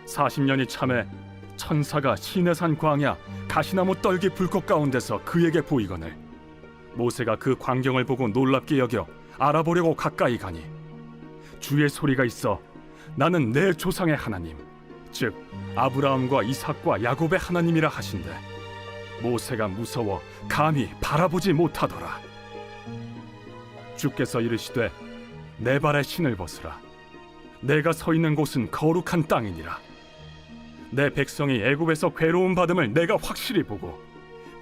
40년이 참에 천사가 시내산 광야 가시나무 떨기 불꽃 가운데서 그에게 보이거늘 모세가 그 광경을 보고 놀랍게 여겨 알아보려고 가까이 가니 주의 소리가 있어 나는 내 조상의 하나님 즉 아브라함과 이삭과 야곱의 하나님이라 하신대 모세가 무서워 감히 바라보지 못하더라. 주께서 이르시되 내 발에 신을 벗으라. 내가 서 있는 곳은 거룩한 땅이니라. 내 백성이 애굽에서 괴로움 받음을 내가 확실히 보고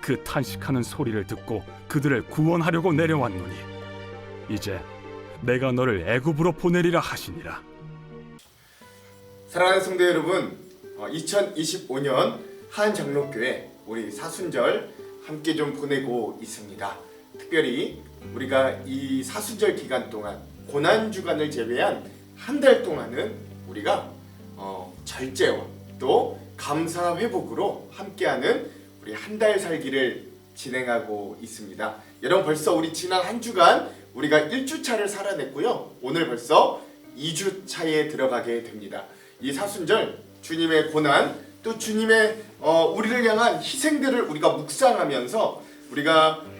그 탄식하는 소리를 듣고 그들을 구원하려고 내려왔노니 이제 내가 너를 애굽으로 보내리라 하시니라. 사랑하는 성도 여러분, 2025년 한장로교회 우리 사순절 함께 좀 보내고 있습니다. 특별히 우리가 이 사순절 기간 동안 고난주간을 제외한 한 달 동안은 우리가 절제와 또 감사 회복으로 함께하는 우리 한 달 살기를 진행하고 있습니다. 여러분 벌써 우리 지난 한 주간 우리가 1주차를 살아냈고요. 오늘 벌써 2주차에 들어가게 됩니다. 이 사순절 주님의 고난 또 주님의 우리를 향한 희생들을 우리가 묵상하면서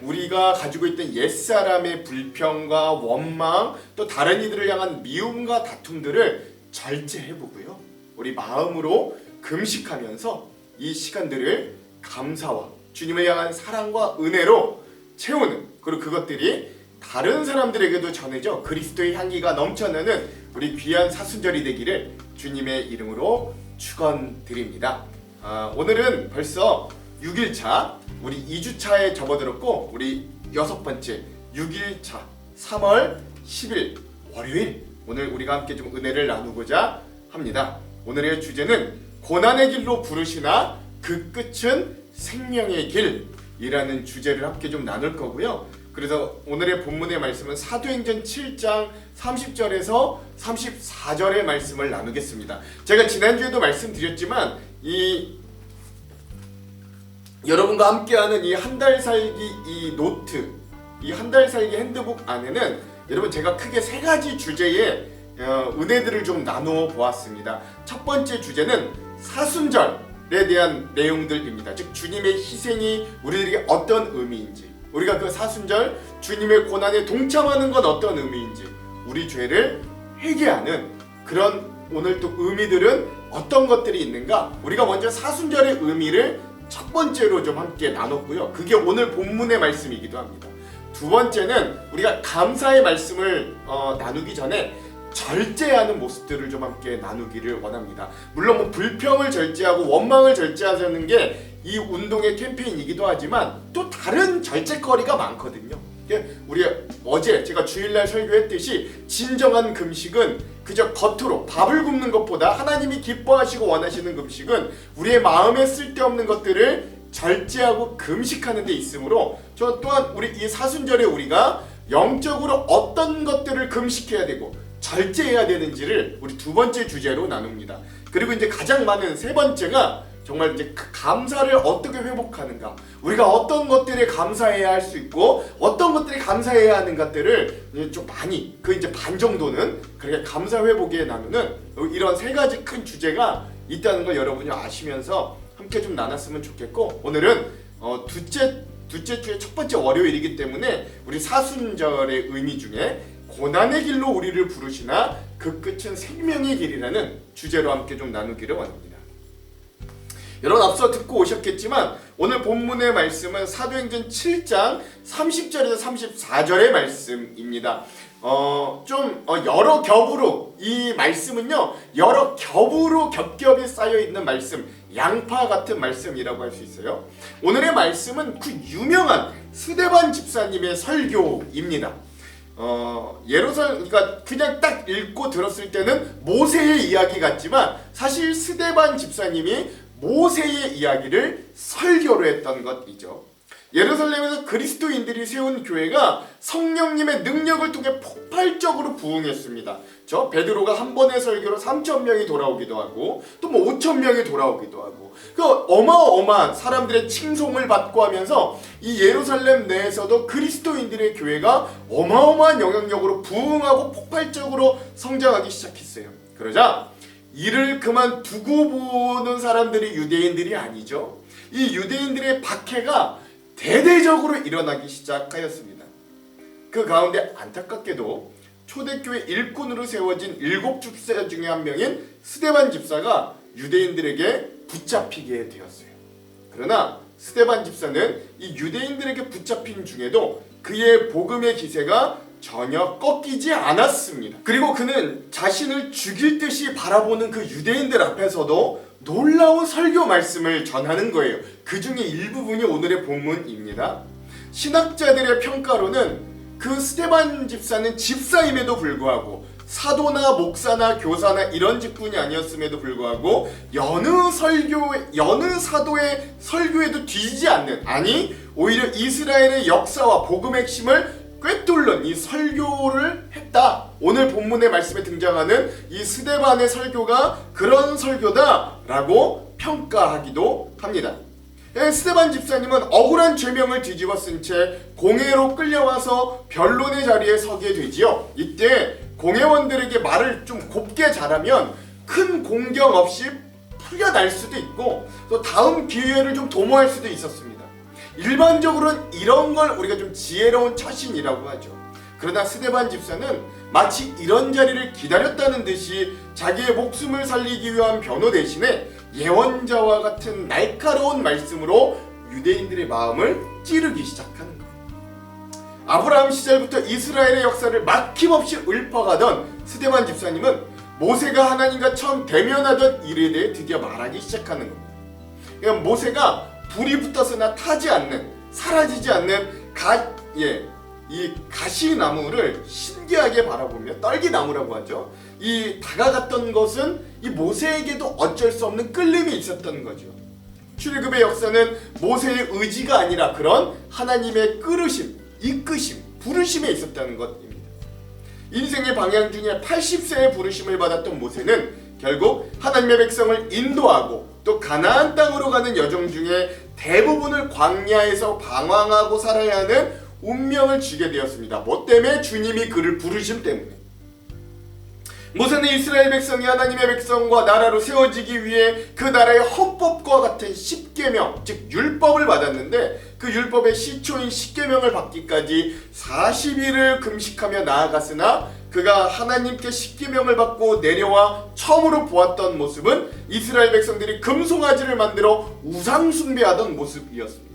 우리가 가지고 있던 옛사람의 불평과 원망 또 다른 이들을 향한 미움과 다툼들을 절제해보고요. 우리 마음으로 금식하면서 이 시간들을 감사와 주님을 향한 사랑과 은혜로 채우는 그리고 그것들이 다른 사람들에게도 전해져 그리스도의 향기가 넘쳐나는 우리 귀한 사순절이 되기를 주님의 이름으로 축원드립니다. 오늘은 벌써 6일차 우리 2주차에 접어들었고 우리 6번째 6일차 3월 10일 월요일 오늘 우리가 함께 좀 은혜를 나누고자 합니다. 오늘의 주제는 고난의 길로 부르시나 그 끝은 생명의 길이라는 주제를 함께 좀 나눌 거고요. 그래서 오늘의 본문의 말씀은 사도행전 7장 30절에서 34절의 말씀을 나누겠습니다. 제가 지난주에도 말씀드렸지만 여러분과 함께하는 이 한 달 살기 이 노트, 이 한 달 살기 핸드북 안에는 여러분 제가 크게 세 가지 주제의 은혜들을 좀 나누어 보았습니다. 첫 번째 주제는 사순절에 대한 내용들입니다. 즉 주님의 희생이 우리들에게 어떤 의미인지, 우리가 그 사순절 주님의 고난에 동참하는 건 어떤 의미인지, 우리 죄를 회개하는 그런 오늘 또 의미들은 어떤 것들이 있는가, 우리가 먼저 사순절의 의미를 첫 번째로 좀 함께 나눴고요. 그게 오늘 본문의 말씀이기도 합니다. 두 번째는 우리가 감사의 말씀을 나누기 전에 절제하는 모습들을 좀 함께 나누기를 원합니다. 물론 불평을 절제하고 원망을 절제하자는 게 이 운동의 캠페인이기도 하지만 또 다른 절제거리가 많거든요. 우리 어제 제가 주일날 설교했듯이 진정한 금식은 그저 겉으로 밥을 굽는 것보다 하나님이 기뻐하시고 원하시는 금식은 우리의 마음에 쓸데없는 것들을 절제하고 금식하는 데 있으므로 저 또한 우리 이 사순절에 우리가 영적으로 어떤 것들을 금식해야 되고 절제해야 되는지를 우리 두 번째 주제로 나눕니다. 그리고 이제 가장 많은 세 번째가 정말 이제 감사를 어떻게 회복하는가, 우리가 어떤 것들에 감사해야 할 수 있고 어떤 것들에 감사해야 하는 것들을 좀 많이 이제 반 정도는 그렇게 감사 회복에 나누는 이런 세 가지 큰 주제가 있다는 걸 여러분이 아시면서 함께 좀 나눴으면 좋겠고, 오늘은 둘째 주의 첫 번째 월요일이기 때문에 우리 사순절의 의미 중에 고난의 길로 우리를 부르시나 그 끝은 생명의 길이라는 주제로 함께 좀 나누기를 원합니다. 여러분 앞서 듣고 오셨겠지만 오늘 본문의 말씀은 사도행전 7장 30절에서 34절의 말씀입니다. 여러 겹으로 이 말씀은요 여러 겹으로 겹겹이 쌓여 있는 말씀, 양파 같은 말씀이라고 할 수 있어요. 오늘의 말씀은 그 유명한 스데반 집사님의 설교입니다. 그러니까 그냥 딱 읽고 들었을 때는 모세의 이야기 같지만 사실 스데반 집사님이 모세의 이야기를 설교로 했던 것이죠. 예루살렘에서 그리스도인들이 세운 교회가 성령님의 능력을 통해 폭발적으로 부흥했습니다. 저 베드로가 한 번의 설교로 3,000명이 돌아오기도 하고 또 5,000명이 돌아오기도 하고 그 어마어마한 사람들의 칭송을 받고 하면서 이 예루살렘 내에서도 그리스도인들의 교회가 어마어마한 영향력으로 부흥하고 폭발적으로 성장하기 시작했어요. 그러자 일을 그만두고 보는 사람들이 유대인들이 아니죠. 이 유대인들의 박해가 대대적으로 일어나기 시작하였습니다. 그 가운데 안타깝게도 초대교회 일꾼으로 세워진 7집사 중에 한 명인 스데반 집사가 유대인들에게 붙잡히게 되었어요. 그러나 스데반 집사는 이 유대인들에게 붙잡힌 중에도 그의 복음의 기세가 전혀 꺾이지 않았습니다. 그리고 그는 자신을 죽일 듯이 바라보는 그 유대인들 앞에서도 놀라운 설교 말씀을 전하는 거예요. 그 중에 일부분이 오늘의 본문입니다. 신학자들의 평가로는 그 스데반 집사는 집사임에도 불구하고 사도나 목사나 교사나 이런 직분이 아니었음에도 불구하고 여느 사도의 설교에도 뒤지지 않는, 아니 오히려 이스라엘의 역사와 복음의 핵심을 꿰뚫는 이 설교를 했다. 오늘 본문의 말씀에 등장하는 이 스데반의 설교가 그런 설교다라고 평가하기도 합니다. 스데반 집사님은 억울한 죄명을 뒤집어 쓴 채 공회로 끌려와서 변론의 자리에 서게 되지요. 이때 공회원들에게 말을 좀 곱게 잘하면 큰 공경 없이 풀려날 수도 있고 또 다음 기회를 좀 도모할 수도 있었습니다. 일반적으로는 이런 걸 우리가 좀 지혜로운 처신이라고 하죠. 그러나 스데반 집사는 마치 이런 자리를 기다렸다는 듯이 자기의 목숨을 살리기 위한 변호 대신에 예언자와 같은 날카로운 말씀으로 유대인들의 마음을 찌르기 시작하는 거예요. 아브라함 시절부터 이스라엘의 역사를 막힘없이 읊어가던 스데반 집사님은 모세가 하나님과 처음 대면하던 일에 대해 드디어 말하기 시작하는 겁니다. 그러니까 모세가 불이 붙어서나 타지 않는, 사라지지 않는 이 가시나무를 신기하게 바라보며, 떨기나무라고 하죠. 이 다가갔던 것은 이 모세에게도 어쩔 수 없는 끌림이 있었던 거죠. 출애굽의 역사는 모세의 의지가 아니라 그런 하나님의 끌으심, 이끄심, 부르심에 있었다는 것입니다. 인생의 방향 중에 80세의 부르심을 받았던 모세는 결국 하나님의 백성을 인도하고 또 가나안 땅으로 가는 여정 중에 대부분을 광야에서 방황하고 살아야 하는 운명을 쥐게 되었습니다. 뭐 때문에? 주님이 그를 부르심 때문에. 모세는 이스라엘 백성이 하나님의 백성과 나라로 세워지기 위해 그 나라의 헌법과 같은 십계명, 즉 율법을 받았는데 그 율법의 시초인 십계명을 받기까지 40일을 금식하며 나아갔으나 그가 하나님께 십계명을 받고 내려와 처음으로 보았던 모습은 이스라엘 백성들이 금송아지를 만들어 우상 숭배하던 모습이었습니다.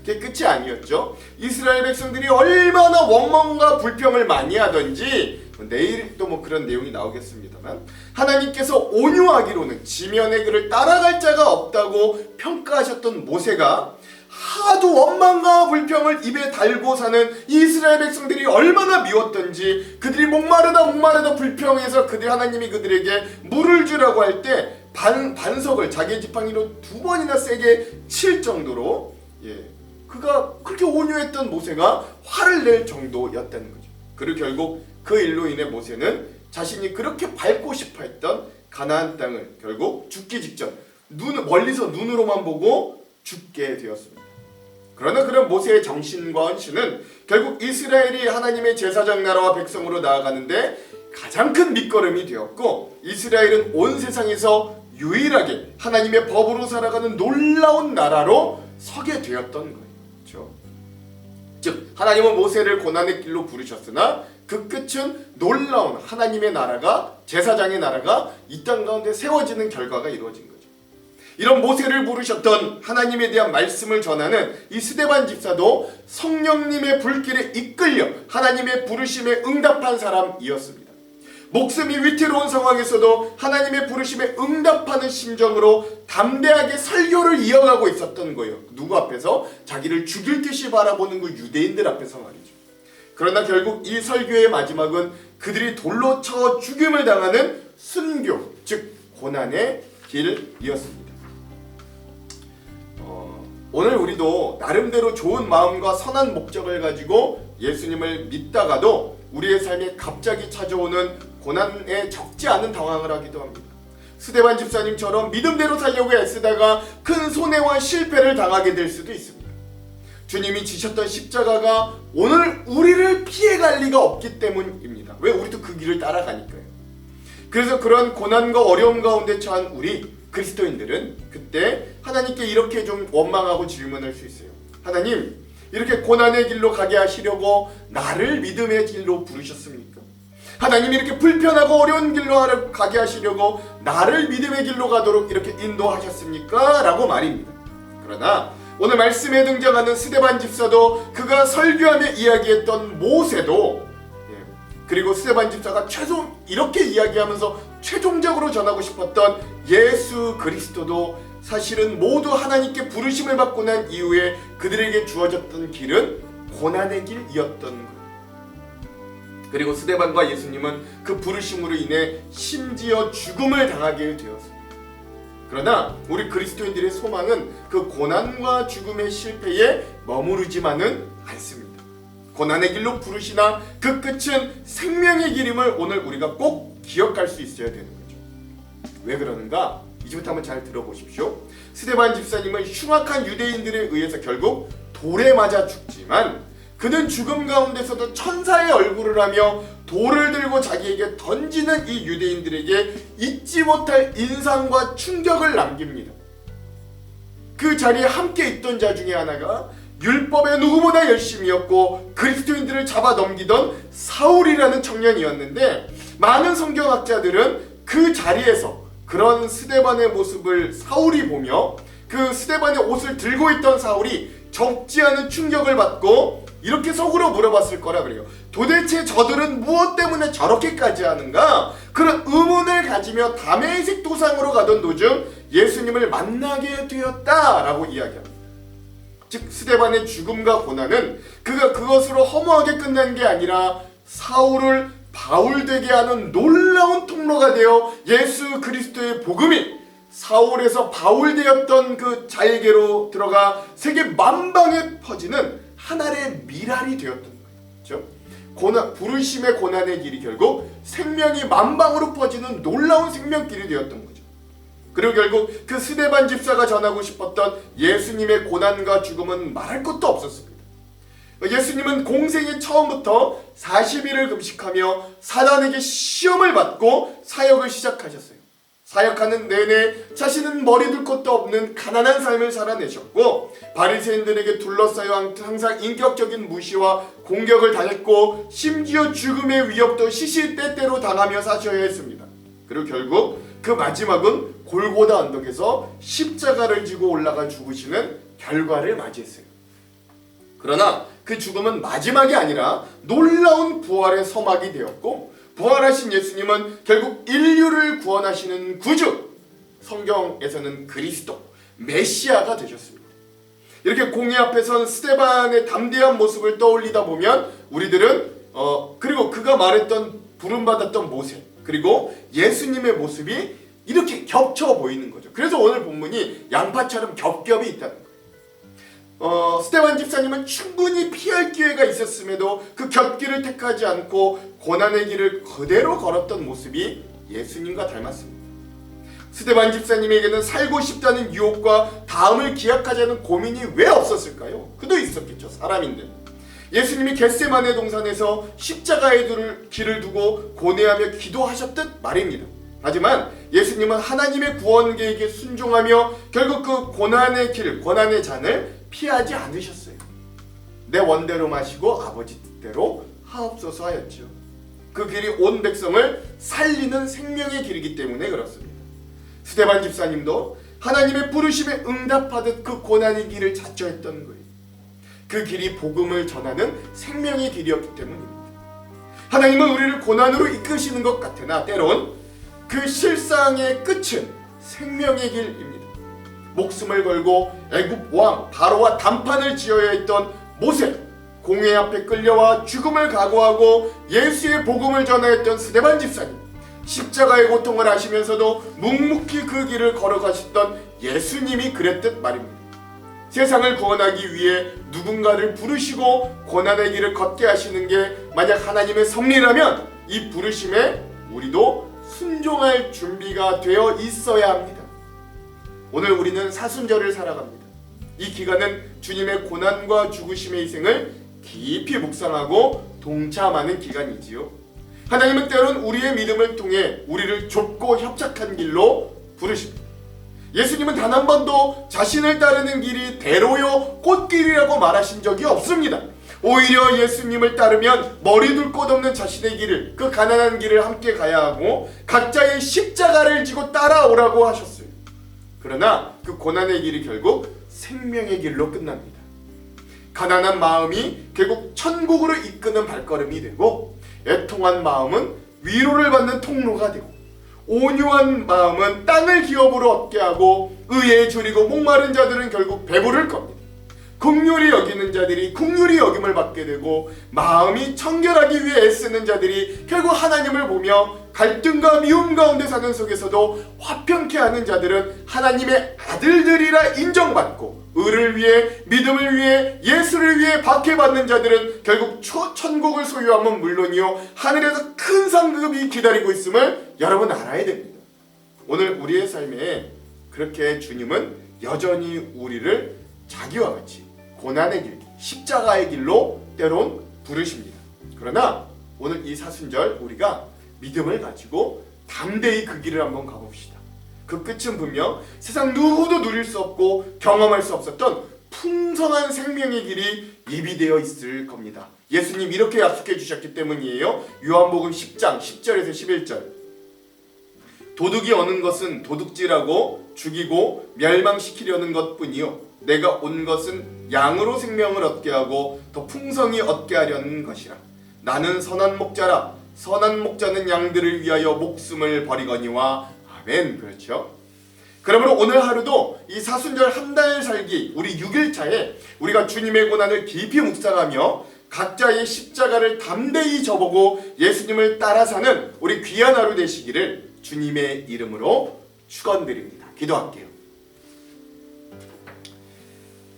그게 끝이 아니었죠. 이스라엘 백성들이 얼마나 원망과 불평을 많이 하던지 내일 또 뭐 그런 내용이 나오겠습니다만 하나님께서 온유하기로는 지면에 그를 따라갈 자가 없다고 평가하셨던 모세가 하도 원망과 불평을 입에 달고 사는 이스라엘 백성들이 얼마나 미웠던지 그들이 목마르다 불평해서 하나님이 그들에게 물을 주라고 할 때 반석을 자기의 지팡이로 2번이나 세게 칠 정도로 그가 그렇게 온유했던 모세가 화를 낼 정도였다는 거죠. 그리고 결국 그 일로 인해 모세는 자신이 그렇게 밟고 싶어 했던 가나안 땅을 결국 죽기 직전 멀리서 눈으로만 보고 죽게 되었습니다. 그러나 그런 모세의 정신과 헌신은 결국 이스라엘이 하나님의 제사장 나라와 백성으로 나아가는데 가장 큰 밑거름이 되었고 이스라엘은 온 세상에서 유일하게 하나님의 법으로 살아가는 놀라운 나라로 서게 되었던 거예요. 그렇죠? 즉 하나님은 모세를 고난의 길로 부르셨으나 그 끝은 놀라운 하나님의 나라가, 제사장의 나라가 이 땅 가운데 세워지는 결과가 이루어진 거죠. 이런 모세를 부르셨던 하나님에 대한 말씀을 전하는 이 스데반 집사도 성령님의 불길에 이끌려 하나님의 부르심에 응답한 사람이었습니다. 목숨이 위태로운 상황에서도 하나님의 부르심에 응답하는 심정으로 담대하게 설교를 이어가고 있었던 거예요. 누구 앞에서? 자기를 죽일 듯이 바라보는 그 유대인들 앞에서 말이죠. 그러나 결국 이 설교의 마지막은 그들이 돌로 쳐 죽임을 당하는 순교, 즉 고난의 길이었습니다. 오늘 우리도 나름대로 좋은 마음과 선한 목적을 가지고 예수님을 믿다가도 우리의 삶에 갑자기 찾아오는 고난에 적지 않은 당황을 하기도 합니다. 스데반 집사님처럼 믿음대로 살려고 애쓰다가 큰 손해와 실패를 당하게 될 수도 있습니다. 주님이 지셨던 십자가가 오늘 우리를 피해갈 리가 없기 때문입니다. 왜? 우리도 그 길을 따라가니까요. 그래서 그런 고난과 어려움 가운데 처한 우리 그리스도인들은 그때 하나님께 이렇게 좀 원망하고 질문할 수 있어요. 하나님, 이렇게 고난의 길로 가게 하시려고 나를 믿음의 길로 부르셨습니까? 하나님, 이렇게 불편하고 어려운 길로 가게 하시려고 나를 믿음의 길로 가도록 이렇게 인도하셨습니까? 라고 말입니다. 그러나 오늘 말씀에 등장하는 스데반 집사도, 그가 설교하며 이야기했던 모세도, 그리고 스데반 집사가 이렇게 이야기하면서 최종적으로 전하고 싶었던 예수 그리스도도 사실은 모두 하나님께 부르심을 받고 난 이후에 그들에게 주어졌던 길은 고난의 길이었던 거예요. 그리고 스데반과 예수님은 그 부르심으로 인해 심지어 죽음을 당하게 되었습니다. 그러나 우리 그리스도인들의 소망은 그 고난과 죽음의 실패에 머무르지만은 않습니다. 고난의 길로 부르시나 그 끝은 생명의 길임을 오늘 우리가 꼭 기억할 수 있어야 되는 거죠. 왜 그러는가? 이제부터 한번 잘 들어보십시오. 스데반 집사님은 흉악한 유대인들에 의해서 결국 돌에 맞아 죽지만, 그는 죽음 가운데서도 천사의 얼굴을 하며 돌을 들고 자기에게 던지는 이 유대인들에게 잊지 못할 인상과 충격을 남깁니다. 그 자리에 함께 있던 자 중에 하나가 율법에 누구보다 열심이었고 그리스도인들을 잡아 넘기던 사울이라는 청년이었는데, 많은 성경학자들은 그 자리에서 그런 스데반의 모습을 사울이 보며 그 스데반의 옷을 들고 있던 사울이 적지 않은 충격을 받고 이렇게 속으로 물어봤을 거라 그래요. 도대체 저들은 무엇 때문에 저렇게까지 하는가? 그런 의문을 가지며 다메섹 도상으로 가던 도중 예수님을 만나게 되었다라고 이야기합니다. 즉 스데반의 죽음과 고난은 그가 그것으로 허무하게 끝난 게 아니라 사울을 바울되게 하는 놀라운 통로가 되어 예수 그리스도의 복음이 사울에서 바울되었던 그 자에게로 들어가 세계 만방에 퍼지는 하나의 미랄이 되었던 거예요. 그렇죠? 부르심의 고난의 길이 결국 생명이 만방으로 퍼지는 놀라운 생명길이 되었던 거죠. 그리고 결국 그 스데반 집사가 전하고 싶었던 예수님의 고난과 죽음은 말할 것도 없었습니다. 예수님은 공생의 처음부터 40일을 금식하며 사단에게 시험을 받고 사역을 시작하셨어요. 사역하는 내내 자신은 머리 둘 것도 없는 가난한 삶을 살아내셨고, 바리새인들에게 둘러싸여 항상 인격적인 무시와 공격을 당했고, 심지어 죽음의 위협도 시시때때로 당하며 사셔야 했습니다. 그리고 결국 그 마지막은 골고다 언덕에서 십자가를 지고 올라가 죽으시는 결과를 맞이했어요. 그러나 그 죽음은 마지막이 아니라 놀라운 부활의 서막이 되었고, 부활하신 예수님은 결국 인류를 구원하시는 구주, 성경에서는 그리스도, 메시아가 되셨습니다. 이렇게 공회 앞에 선 스데반의 담대한 모습을 떠올리다 보면 우리들은 그리고 그가 말했던 부름받았던 모세, 그리고 예수님의 모습이 이렇게 겹쳐 보이는 거죠. 그래서 오늘 본문이 양파처럼 겹겹이 있다는 거예요. 스데반 집사님은 충분히 피할 기회가 있었음에도 그 겹길을 택하지 않고 고난의 길을 그대로 걸었던 모습이 예수님과 닮았습니다. 스데반 집사님에게는 살고 싶다는 유혹과 다음을 기약하자는 고민이 왜 없었을까요? 그도 있었겠죠. 사람인데. 예수님이 겟세마네 동산에서 십자가의 길을 두고 고뇌하며 기도하셨듯 말입니다. 하지만 예수님은 하나님의 구원 계획에 순종하며 결국 그 고난의 길, 고난의 잔을 피하지 않으셨어요. 내 원대로 마시고 아버지 뜻대로 하옵소서 하였죠. 그 길이 온 백성을 살리는 생명의 길이기 때문에 그렇습니다. 스데반 집사님도 하나님의 부르심에 응답하듯 그 고난의 길을 자처했던 거예요. 그 길이 복음을 전하는 생명의 길이었기 때문입니다. 하나님은 우리를 고난으로 이끄시는 것 같으나 때론 그 실상의 끝은 생명의 길입니다. 목숨을 걸고 애굽 왕 바로와 담판을 지어야 했던 모세, 공회 앞에 끌려와 죽음을 각오하고 예수의 복음을 전하였던 스데반 집사님, 십자가의 고통을 하시면서도 묵묵히 그 길을 걸어가셨던 예수님이 그랬듯 말입니다. 세상을 구원하기 위해 누군가를 부르시고 고난의 길을 걷게 하시는 게 만약 하나님의 섭리라면 이 부르심에 우리도 순종할 준비가 되어 있어야 합니다. 오늘 우리는 사순절을 살아갑니다. 이 기간은 주님의 고난과 죽으심의 희생을 깊이 묵상하고 동참하는 기간이지요. 하나님은 때론 우리의 믿음을 통해 우리를 좁고 협착한 길로 부르십니다. 예수님은 단 한 번도 자신을 따르는 길이 대로요 꽃길이라고 말하신 적이 없습니다. 오히려 예수님을 따르면 머리 둘 곳 없는 자신의 길을, 그 가난한 길을 함께 가야 하고 각자의 십자가를 지고 따라오라고 하셨어요. 그러나 그 고난의 길이 결국 생명의 길로 끝납니다. 가난한 마음이 결국 천국으로 이끄는 발걸음이 되고, 애통한 마음은 위로를 받는 통로가 되고, 온유한 마음은 땅을 기업으로 얻게 하고, 의에 줄이고 목마른 자들은 결국 배부를 겁니다. 긍휼히 여기는 자들이 긍휼히 여김을 받게 되고, 마음이 청결하기 위해 애쓰는 자들이 결국 하나님을 보며 갈등과 미움 가운데 사는 속에서도 화평케 하는 자들은 하나님의 아들들이라 인정받고, 의를 위해, 믿음을 위해, 예수를 위해 박해받는 자들은 결국 천국을 소유하면 물론이요 하늘에서 큰 상급이 기다리고 있음을 여러분 알아야 됩니다. 오늘 우리의 삶에 그렇게 주님은 여전히 우리를 자기와 같이 고난의 길, 십자가의 길로 때론 부르십니다. 그러나 오늘 이 사순절 우리가 믿음을 가지고 담대히 그 길을 한번 가봅시다. 그 끝은 분명 세상 누구도 누릴 수 없고 경험할 수 없었던 풍성한 생명의 길이 예비되어 있을 겁니다. 예수님 이렇게 약속해 주셨기 때문이에요. 요한복음 10장 10절에서 11절. 도둑이 오는 것은 도둑질하고 죽이고 멸망시키려는 것뿐이요 내가 온 것은 양으로 생명을 얻게 하고 더 풍성히 얻게 하려는 것이라. 나는 선한 목자라. 선한 목자는 양들을 위하여 목숨을 버리거니와. 아멘. 그렇죠? 그러므로 오늘 하루도 이 사순절 한 달 살기 우리 6일차에 우리가 주님의 고난을 깊이 묵상하며 각자의 십자가를 담대히 져보고 예수님을 따라 사는 우리 귀한 하루 되시기를 주님의 이름으로 축원드립니다. 기도할게요.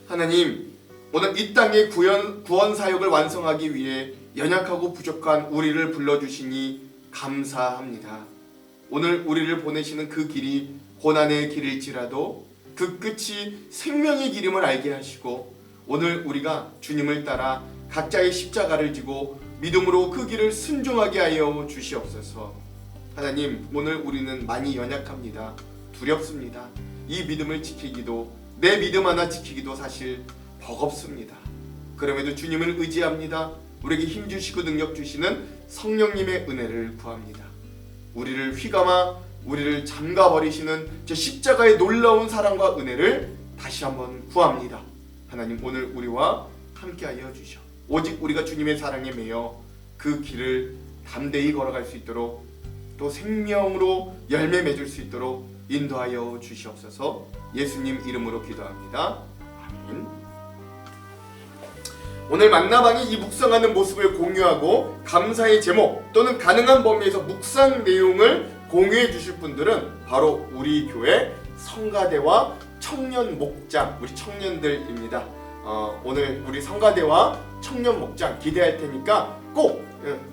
하나님, 오늘 이 땅의 구원 사역을 완성하기 위해 연약하고 부족한 우리를 불러주시니 감사합니다. 오늘 우리를 보내시는 그 길이 고난의 길일지라도 그 끝이 생명의 길임을 알게 하시고, 오늘 우리가 주님을 따라 각자의 십자가를 지고 믿음으로 그 길을 순종하게 하여 주시옵소서. 하나님, 오늘 우리는 많이 연약합니다. 두렵습니다. 이 믿음을 지키기도, 내 믿음 하나 지키기도 사실 버겁습니다. 그럼에도 주님을 의지합니다. 우리에게 힘주시고 능력 주시는 성령님의 은혜를 구합니다. 우리를 휘감아 우리를 잠가버리시는 저 십자가의 놀라운 사랑과 은혜를 다시 한번 구합니다. 하나님, 오늘 우리와 함께하여 주셔. 오직 우리가 주님의 사랑에 매여 그 길을 담대히 걸어갈 수 있도록, 또 생명으로 열매 맺을 수 있도록 인도하여 주시옵소서. 예수님 이름으로 기도합니다. 아멘. 오늘 만나방이 이 묵상하는 모습을 공유하고 감사의 제목 또는 가능한 범위에서 묵상 내용을 공유해 주실 분들은 바로 우리 교회 성가대와 청년 목장, 우리 청년들입니다. 오늘 우리 성가대와 청년 목장 기대할 테니까 꼭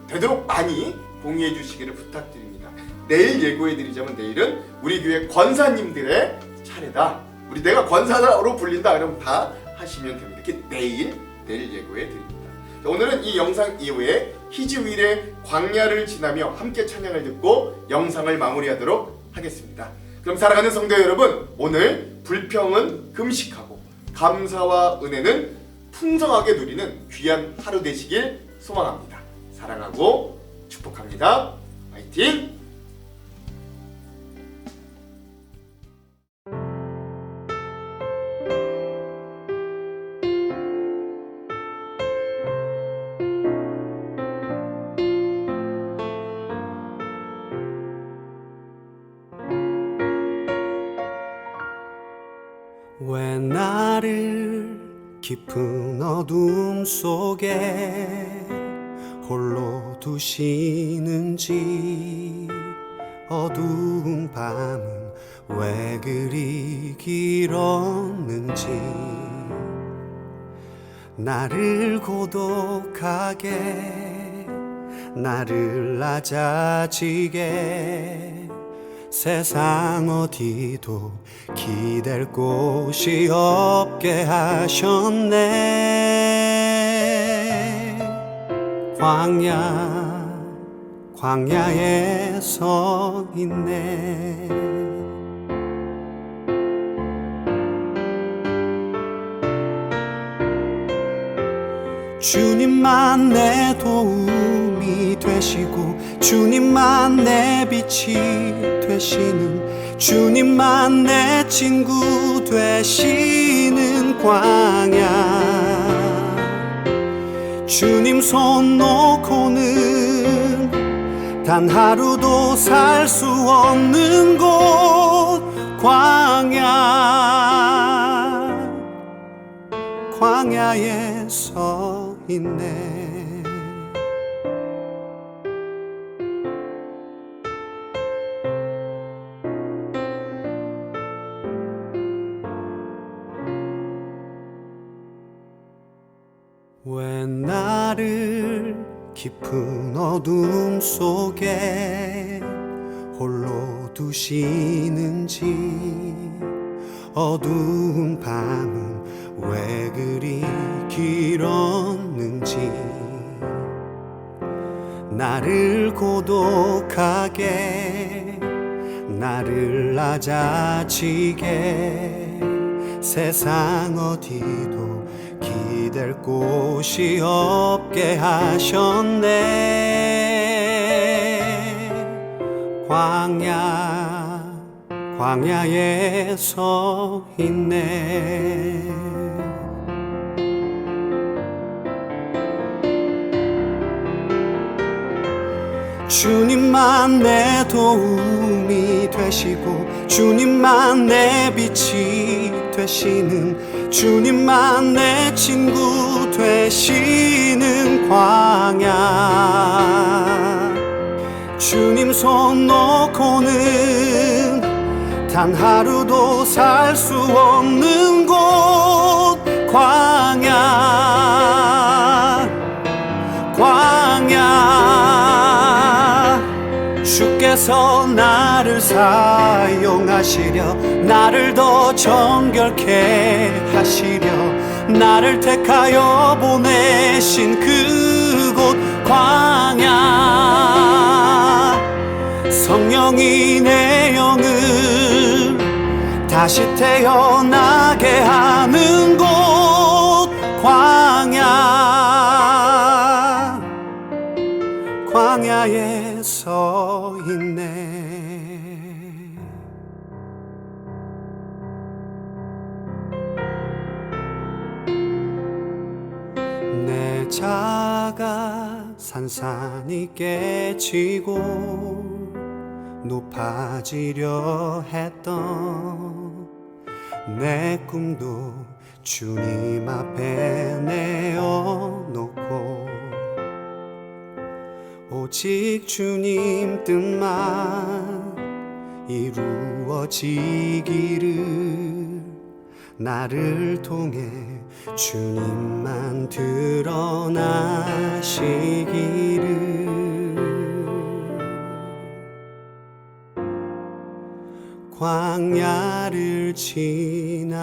되도록 많이 공유해 주시기를 부탁드립니다. 내일 예고해 드리자면 내일은 우리 교회 권사님들의 차례다. 내가 권사로 불린다 그러면 다 하시면 됩니다. 내일 예고해 드립니다. 오늘은 이 영상 이후에 히즈윌의 광야를 지나며 함께 찬양을 듣고 영상을 마무리하도록 하겠습니다. 그럼 사랑하는 성도 여러분, 오늘 불평은 금식하고 감사와 은혜는 풍성하게 누리는 귀한 하루 되시길 소망합니다. 사랑하고 축복합니다. 화이팅! 왜 나를 깊은 어둠 속에 홀로 두시는지, 어두운 밤은 왜 그리 길었는지, 나를 고독하게, 나를 낮아지게, 세상 어디도 기댈 곳이 없게 하셨네. 광야 광야에 서 있네. 주님만 내 도움이 되시고 주님만 내 빛이 되시는 주님만 내 친구 되시는 광야. 주님 손 놓고는 단 하루도 살 수 없는 곳 광야. 광야에 서 있네. 왜 나를 깊은 어둠 속에 홀로 두시는지, 어두운 밤은 왜 그리 길었는지, 나를 고독하게 나를 낮아지게 세상 어디도 기댈 곳이 없게 하셨네. 광야에 서 있네. 주님만 내 도움이 되시고 주님만 내 빛이 되시는 주님만 내 친구 되시는 광야. 주님 손 놓고는 단 하루도 살 수 없는 곳 광야. 주께서 나를 사용하시려 나를 더 정결케 하시려 나를 택하여 보내신 그곳 광야. 성령이 내 영을 다시 태어나게 하는 곳 광야. 광야에 서 있네. 내 자가 산산이 깨지고 높아지려 했던 내 꿈도 주님 앞에 내어놓고 오직 주님 뜻만 이루어지기를 나를 통해 주님만 드러나시기를. 광야를 지나며